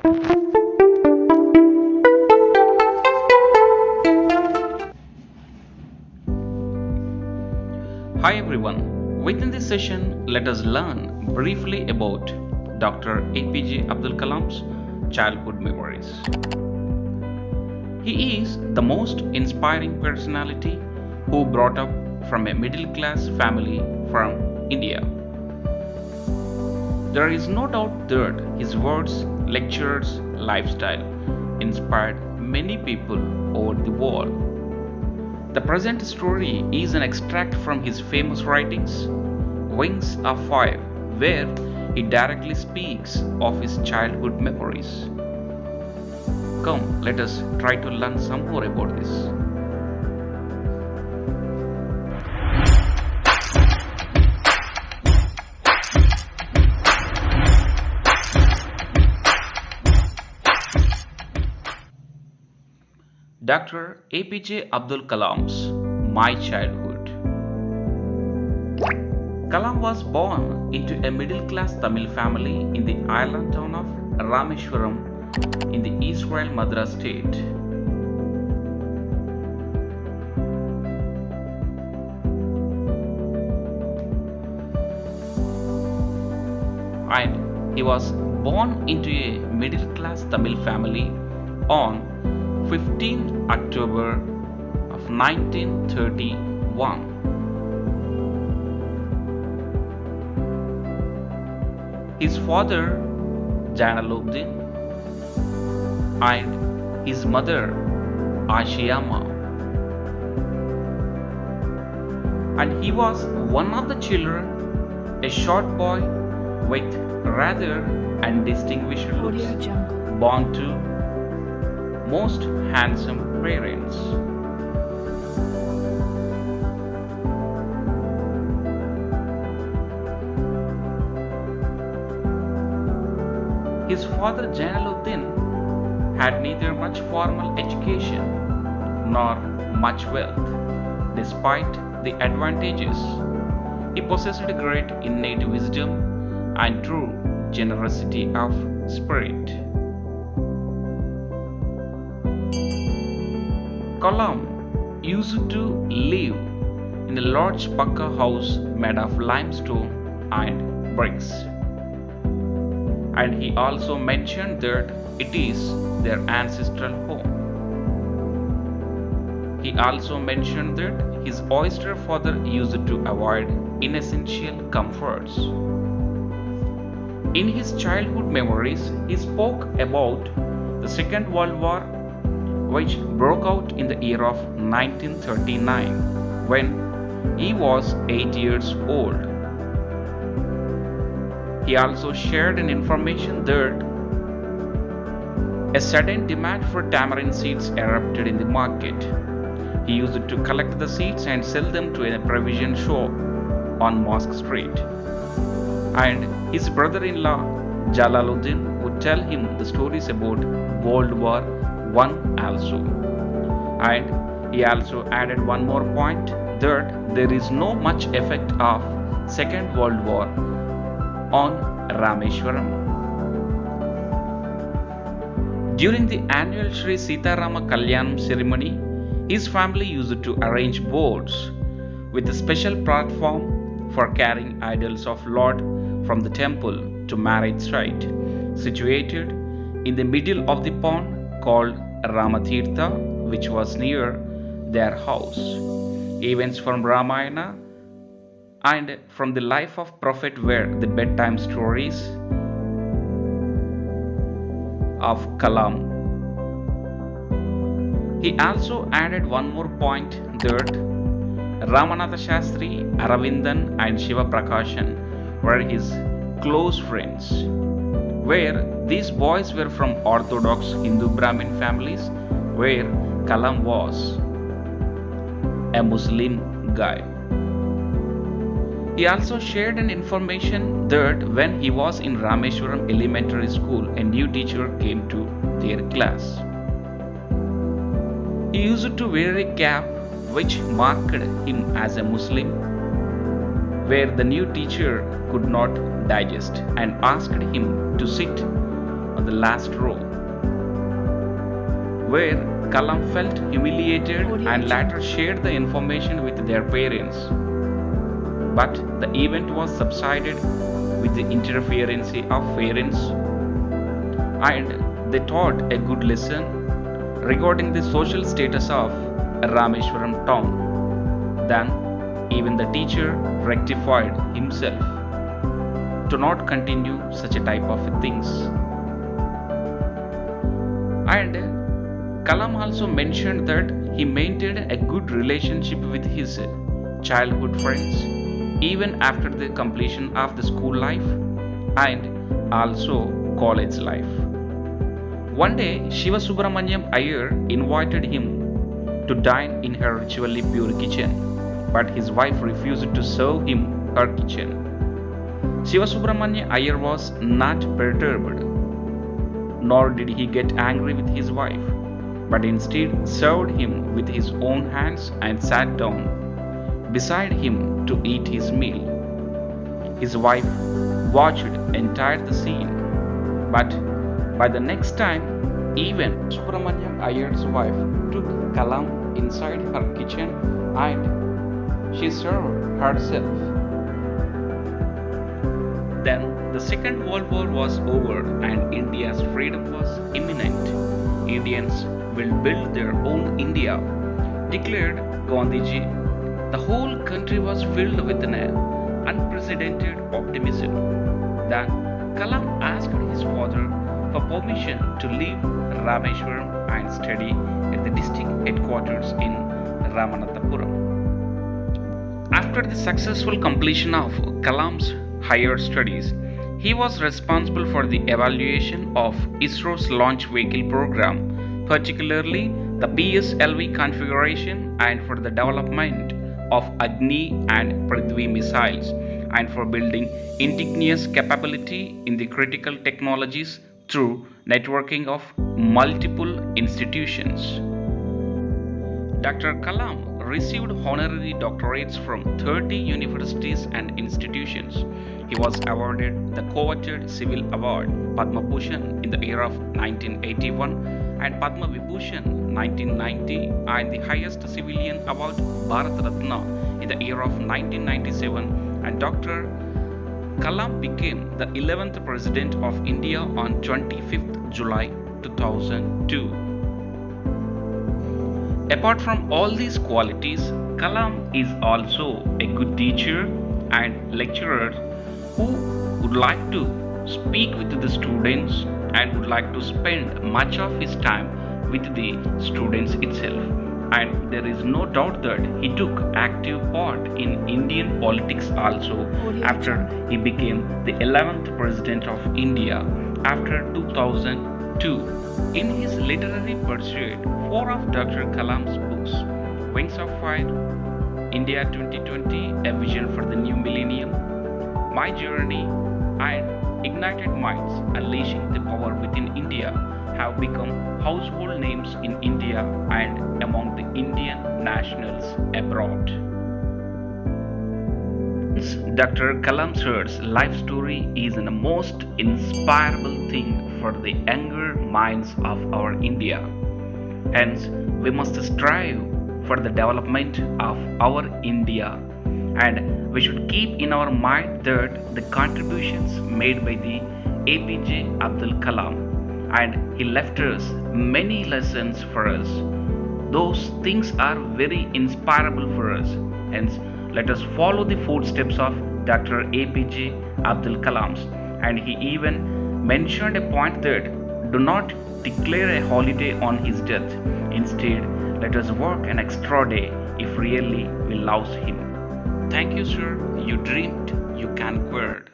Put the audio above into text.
Hi everyone, within this session let us learn briefly about Dr. APJ Abdul Kalam's childhood memories. He is the most inspiring personality who brought up from a middle class family from India. There is no doubt that his words, lectures, lifestyle inspired many people over the world. The present story is an extract from his famous writings, Wings of Fire, where he directly speaks of his childhood memories. Come, let us try to learn some more about this. Dr. APJ Abdul Kalam's My Childhood. Kalam was born into a middle-class Tamil family in the island town of Rameshwaram in the Israel Madras state. And he was born into a middle-class Tamil family on 15 October of 1931. His father Janaluddin and his mother Ashiyama, and he was one of the children, a short boy with rather undistinguished looks, born to most handsome parents. His father Janaluddin had neither much formal education nor much wealth. Despite the advantages, he possessed great innate wisdom and true generosity of spirit. Kalam used to live in a large pucca house made of limestone and bricks. And he also mentioned that it is their ancestral home. He also mentioned that his oyster father used to avoid inessential comforts. In his childhood memories, he spoke about the Second World War, which broke out in the year of 1939 when he was 8 years old. He also shared an information that a sudden demand for tamarind seeds erupted in the market. He used to collect the seeds and sell them to a provision shop on Mosque Street. And his brother-in-law Jalaluddin would tell him the stories about World War I also. And he also added one more point, that there is no much effect of Second World War on Rameshwaram. During the annual Sri Sitarama Kalyanam ceremony, his family used to arrange boats with a special platform for carrying idols of Lord from the temple to marriage site, situated in the middle of the pond called Ramatirtha, which was near their house. Events from Ramayana and from the life of Prophet were the bedtime stories of Kalam. He also added one more point, that Ramanatha Shastri, Aravindan and Shiva Prakashan were his close friends, where these boys were from orthodox Hindu Brahmin families, where Kalam was a Muslim guy. He also shared an information that when he was in Rameshwaram Elementary School, a new teacher came to their class. He used to wear a cap which marked him as a Muslim, where the new teacher could not digest and asked him to sit the last row, where Kalam felt humiliated and later shared the information with their parents. But the event was subsided with the interference of parents, and they taught a good lesson regarding the social status of Rameshwaram town. Then even the teacher rectified himself to not continue such a type of things. And Kalam also mentioned that he maintained a good relationship with his childhood friends even after the completion of the school life and also college life. One day, Shiva Subramanyam Iyer invited him to dine in her ritually pure kitchen, but his wife refused to serve him her kitchen. Shiva Subramanyam Iyer was not perturbed, nor did he get angry with his wife, but instead served him with his own hands and sat down beside him to eat his meal. His wife watched entire the scene, but by the next time, even Subramanyam Iyer's wife took Kalam inside her kitchen and she served herself. Then the Second World War was over and India's freedom was imminent. Indians will build their own India, declared Gandhiji. The whole country was filled with an unprecedented optimism. Then Kalam asked his father for permission to leave Rameshwaram and study at the district headquarters in Ramanathapuram. After the successful completion of Kalam's higher studies, he was responsible for the evaluation of ISRO's launch vehicle program, particularly the PSLV configuration, and for the development of Agni and Prithvi missiles, and for building indigenous capability in the critical technologies through networking of multiple institutions. Dr. Kalam received honorary doctorates from 30 universities and institutions. He was awarded the coveted Civil Award Padma Bhushan in the year of 1981 and Padma Vibhushan 1990 and the highest civilian award Bharat Ratna in the year of 1997, and Dr. Kalam became the 11th President of India on 25th July 2002. Apart from all these qualities, Kalam is also a good teacher and lecturer who would like to speak with the students and would like to spend much of his time with the students itself. And there is no doubt that he took active part in Indian politics also after he became the 11th President of India after 2002. In his literary pursuit, 4 of Dr. Kalam's books, Wings of Fire, India 2020, A Vision for the New Millennium, My Journey, and Ignited Minds, Unleashing the Power Within India, have become household names in India and among the Indian nationals abroad. Dr. Kalam Sir's life story is the most inspirable thing for the younger minds of our India. Hence, we must strive for the development of our India, and we should keep in our mind that the contributions made by the APJ Abdul Kalam, and he left us many lessons for us. Those things are very inspirable for us. Hence, let us follow the footsteps of Dr. APJ Abdul Kalams. And he even mentioned a point that do not declare a holiday on his death. Instead, let us work an extra day if really we love him. Thank you, sir. You dreamed, you conquered.